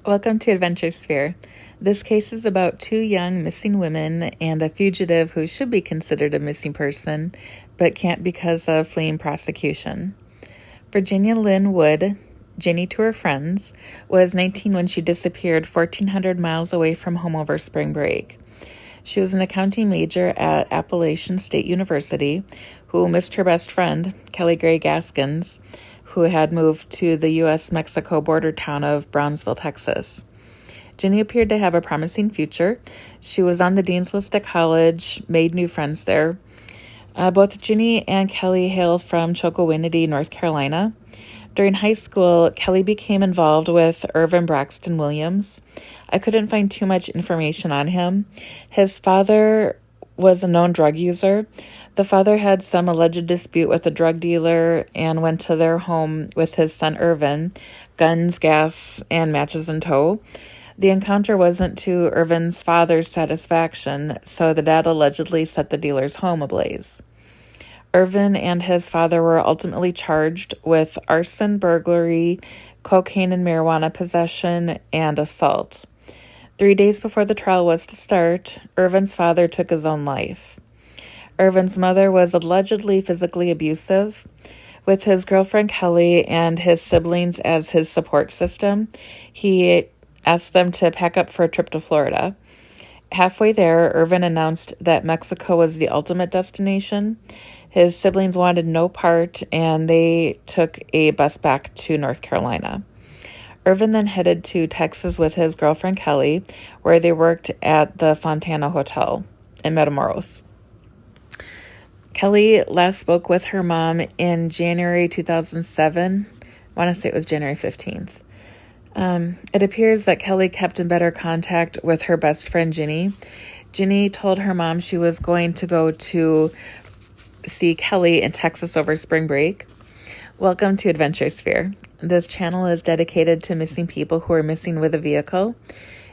Welcome to AdventureSphere. This case is about two young missing women and a fugitive who should be considered a missing person, but can't because of fleeing prosecution. Virginia Lynn Wood, Jenny to her friends, was 19 when she disappeared 1,400 miles away from home over spring break. She was an accounting major at Appalachian State University who missed her best friend, Kelly Gray Gaskins, who had moved to the U.S.-Mexico border town of Brownsville, Texas. Jenny appeared to have a promising future. She was on the dean's list at college, made new friends there. Both Jenny and Kelly hail from Chocowinity, North Carolina. During high school, Kelly became involved with Irvin Braxton Williams. I couldn't find too much information on him. His father was a known drug user. The father had some alleged dispute with a drug dealer and went to their home with his son Irvin, guns, gas, and matches in tow. The encounter wasn't to Irvin's father's satisfaction, so the dad allegedly set the dealer's home ablaze. Irvin and his father were ultimately charged with arson, burglary, cocaine and marijuana possession, and assault. 3 days before the trial was to start, Irvin's father took his own life. Irvin's mother was allegedly physically abusive. With his girlfriend Kelly and his siblings as his support system, he asked them to pack up for a trip to Florida. Halfway there, Irvin announced that Mexico was the ultimate destination. His siblings wanted no part, and they took a bus back to North Carolina. Irvin then headed to Texas with his girlfriend Kelly, where they worked at the Fontana Hotel in Matamoros. Kelly last spoke with her mom in January 2007. I want to say it was January 15th. It appears that Kelly kept in better contact with her best friend, Jenny. Jenny told her mom she was going to go to see Kelly in Texas over spring break. Welcome to AdventureSphere. This channel is dedicated to missing people who are missing with a vehicle.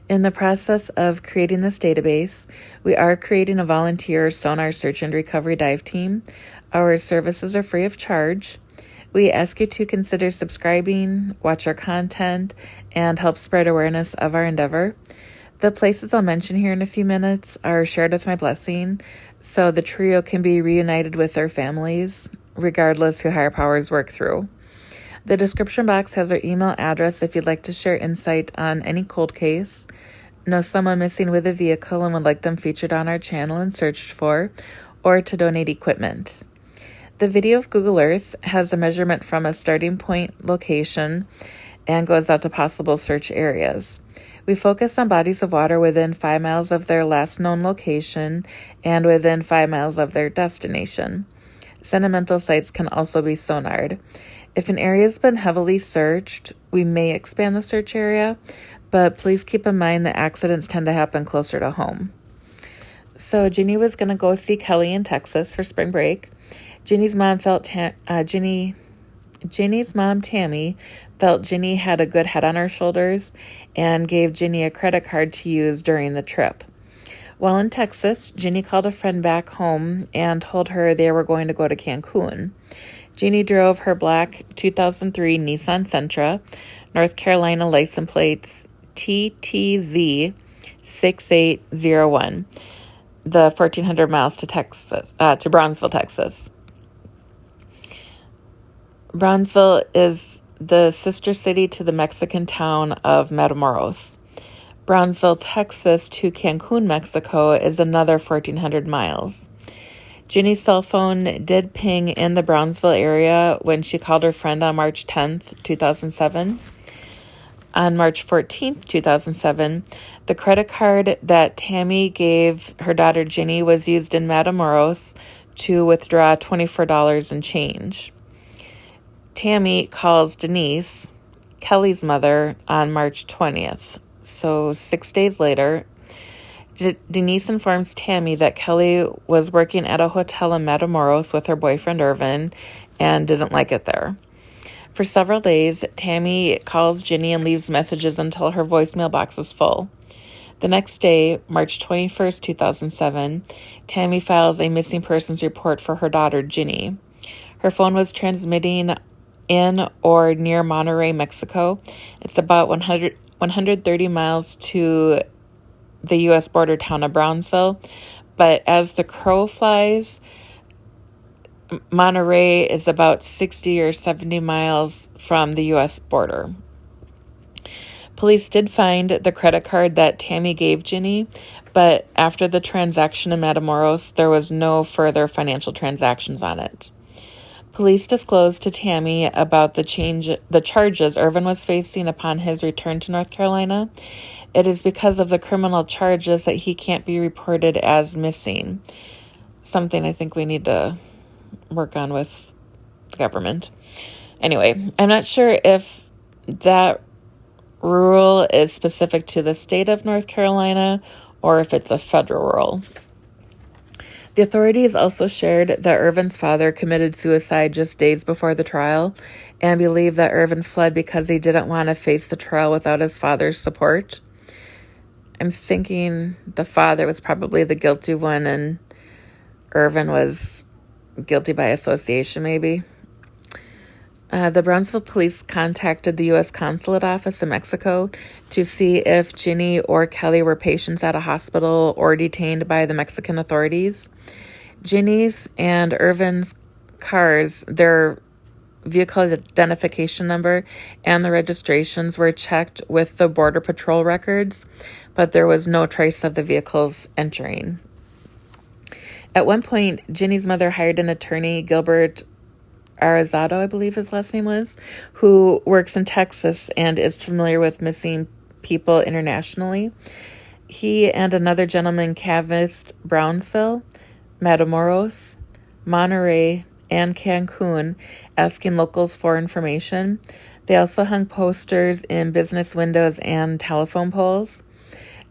In the process of creating this database, we are creating a volunteer sonar search and recovery dive team. Our services are free of charge. We ask you to consider subscribing, watch our content, and help spread awareness of our endeavor. The places I'll mention here in a few minutes are shared with my blessing, so the trio can be reunited with their families, regardless who higher powers work through. The description box has our email address if you'd like to share insight on any cold case, know someone missing with a vehicle and would like them featured on our channel and searched for, or to donate equipment. The video of Google Earth has a measurement from a starting point location and goes out to possible search areas. We focus on bodies of water within 5 miles of their last known location and within 5 miles of their destination. Sentimental sites can also be sonared. If an area has been heavily searched, we may expand the search area, but please keep in mind that accidents tend to happen closer to home. So Jenny was going to go see Kelly in Texas for spring break. Jenny's mom Tammy felt Jenny had a good head on her shoulders and gave Jenny a credit card to use during the trip. While in Texas, Jenny called a friend back home and told her they were going to go to Cancun. Jenny drove her black 2003 Nissan Sentra, North Carolina license plates TTZ 6801, the 1,400 miles to Brownsville, Texas. Brownsville is the sister city to the Mexican town of Matamoros. Brownsville, Texas to Cancun, Mexico is another 1,400 miles. Jenny's cell phone did ping in the Brownsville area when she called her friend on March 10th, 2007. On March 14th, 2007, the credit card that Tammy gave her daughter Jenny was used in Matamoros to withdraw $24 in change. Tammy calls Denise, Kelly's mother, on March 20th. So 6 days later, Denise informs Tammy that Kelly was working at a hotel in Matamoros with her boyfriend Irvin and didn't like it there. For several days, Tammy calls Jenny and leaves messages until her voicemail box is full. The next day, March 21st, 2007, Tammy files a missing persons report for her daughter, Jenny. Her phone was transmitting in or near Monterrey, Mexico. It's about 130 miles to the U.S. border town of Brownsville. But as the crow flies, Monterrey is about 60 or 70 miles from the U.S. border. Police did find the credit card that Tammy gave Ginny, but after the transaction in Matamoros, there was no further financial transactions on it. Police disclosed to Tammy about the charges Irvin was facing upon his return to North Carolina. It is because of the criminal charges that he can't be reported as missing. Something I think we need to work on with the government. Anyway, I'm not sure if that rule is specific to the state of North Carolina or if it's a federal rule. The authorities also shared that Irvin's father committed suicide just days before the trial and believe that Irvin fled because he didn't want to face the trial without his father's support. I'm thinking the father was probably the guilty one and Irvin was guilty by association, maybe. The Brownsville police contacted the U.S. Consulate office in Mexico to see if Ginny or Kelly were patients at a hospital or detained by the Mexican authorities. Ginny's and Irvin's cars, their vehicle identification number and the registrations were checked with the Border Patrol records, but there was no trace of the vehicles entering. At one point, Ginny's mother hired an attorney, Gilbert Arizado, I believe his last name was, who works in Texas and is familiar with missing people internationally. He and another gentleman canvassed Brownsville, Matamoros, Monterey, and Cancun, asking locals for information. They also hung posters in business windows and telephone poles.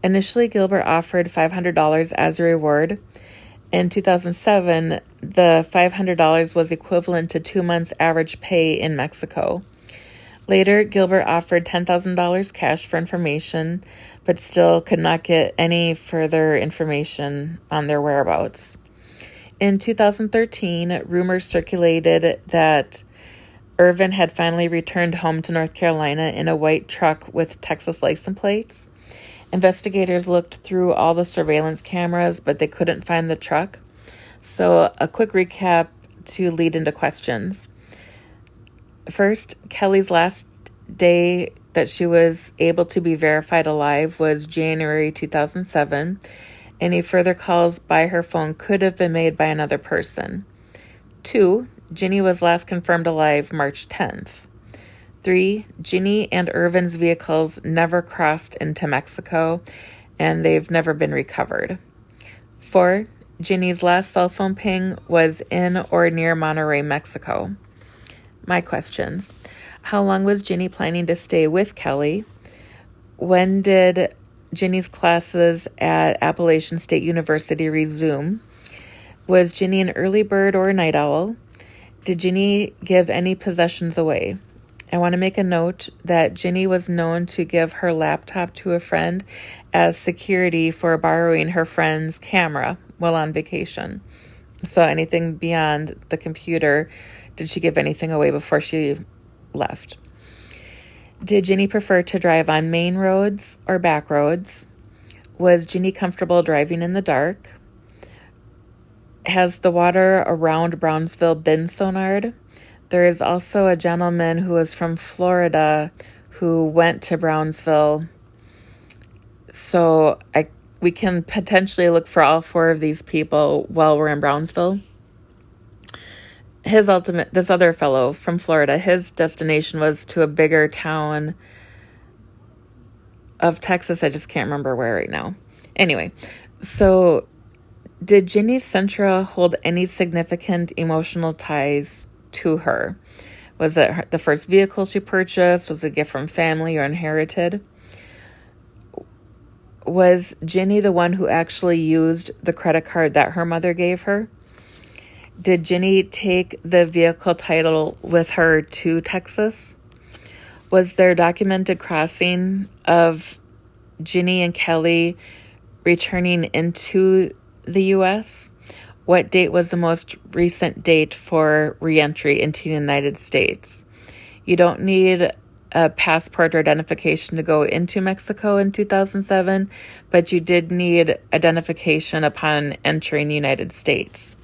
Initially, Gilbert offered $500 as a reward. In 2007, the $500 was equivalent to 2 months' average pay in Mexico. Later, Gilbert offered $10,000 cash for information, but still could not get any further information on their whereabouts. In 2013, rumors circulated that Irvin had finally returned home to North Carolina in a white truck with Texas license plates. Investigators looked through all the surveillance cameras, but they couldn't find the truck. So a quick recap to lead into questions. First, Kelly's last day that she was able to be verified alive was January 2007. Any further calls by her phone could have been made by another person. 2, Ginny was last confirmed alive March 10th. 3, Ginny and Irvin's vehicles never crossed into Mexico, and they've never been recovered. 4, Ginny's last cell phone ping was in or near Monterrey, Mexico. My questions. How long was Ginny planning to stay with Kelly? When did Ginny's classes at Appalachian State University resume? Was Ginny an early bird or a night owl? Did Ginny give any possessions away? I want to make a note that Ginny was known to give her laptop to a friend as security for borrowing her friend's camera while on vacation. So anything beyond the computer, did she give anything away before she left? Did Ginny prefer to drive on main roads or back roads? Was Ginny comfortable driving in the dark? Has the water around Brownsville been sonared? There is also a gentleman who is from Florida who went to Brownsville. So we can potentially look for all 4 of these people while we're in Brownsville. This other fellow from Florida, his destination was to a bigger town of Texas. I just can't remember where right now. Anyway, so did Nissan Sentra hold any significant emotional ties to her? Was it the first vehicle she purchased? Was it a gift from family or inherited? Was Ginny the one who actually used the credit card that her mother gave her? Did Ginny take the vehicle title with her to Texas? Was there documented crossing of Ginny and Kelly returning into the U.S.? What date was the most recent date for reentry into the United States? You don't need a passport or identification to go into Mexico in 2007, but you did need identification upon entering the United States.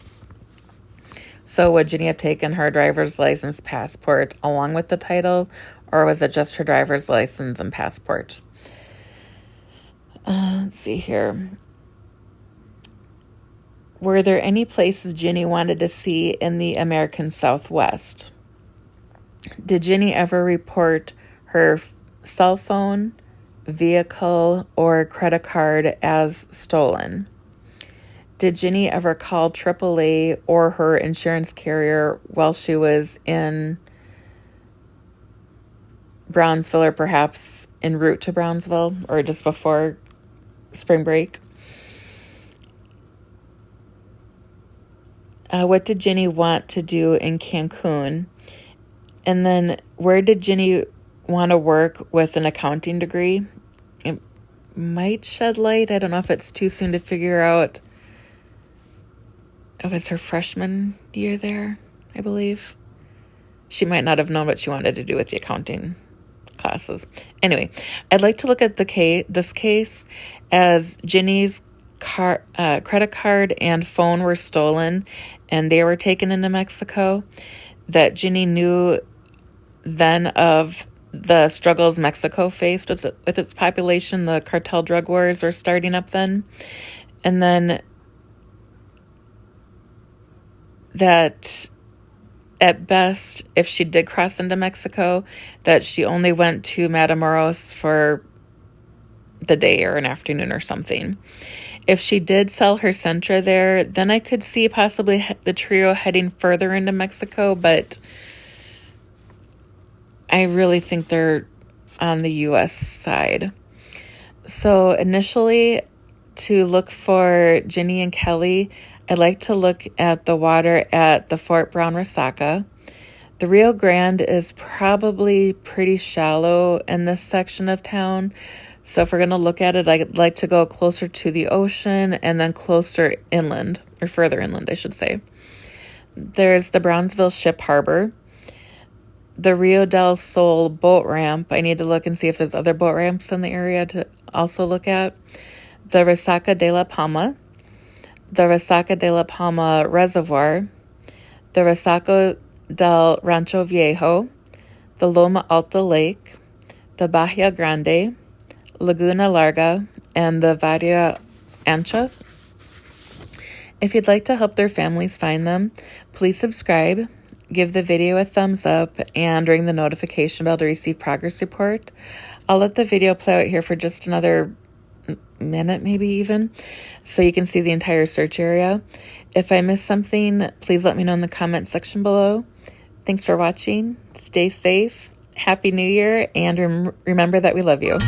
So would Ginny have taken her driver's license, passport along with the title, or was it just her driver's license and passport? Let's see here. Were there any places Ginny wanted to see in the American Southwest? Did Ginny ever report her cell phone, vehicle, or credit card as stolen? Did Ginny ever call AAA or her insurance carrier while she was in Brownsville, or perhaps en route to Brownsville, or just before spring break? What did Ginny want to do in Cancun? And then where did Ginny want to work with an accounting degree? It might shed light. I don't know if it's too soon to figure out if it's her freshman year there, I believe. She might not have known what she wanted to do with the accounting classes. Anyway, I'd like to look at this case as Ginny's credit card and phone were stolen and they were taken into Mexico, that Ginny knew then of the struggles Mexico faced with its population. The cartel drug wars were starting up then. And then that at best, if she did cross into Mexico, that she only went to Matamoros for the day or an afternoon or something. If she did sell her Sentra there, then I could see possibly the trio heading further into Mexico, but I really think they're on the U.S. side. So initially, to look for Ginny and Kelly, I'd like to look at the water at the Fort Brown Resaca. The Rio Grande is probably pretty shallow in this section of town. So if we're going to look at it, I'd like to go closer to the ocean and then closer inland, or further inland, I should say. There's the Brownsville Ship Harbor. The Rio del Sol boat ramp. I need to look and see if there's other boat ramps in the area to also look at. The Resaca de la Palma. The Resaca de la Palma Reservoir. The Resaca del Rancho Viejo. The Loma Alta Lake. The Bahia Grande. Laguna Larga, and the Varia Ancha. If you'd like to help their families find them, please subscribe, give the video a thumbs up, and ring the notification bell to receive progress report. I'll let the video play out here for just another minute, maybe even, so you can see the entire search area. If I missed something, please let me know in the comment section below. Thanks for watching. Stay safe. Happy New Year, and remember that we love you.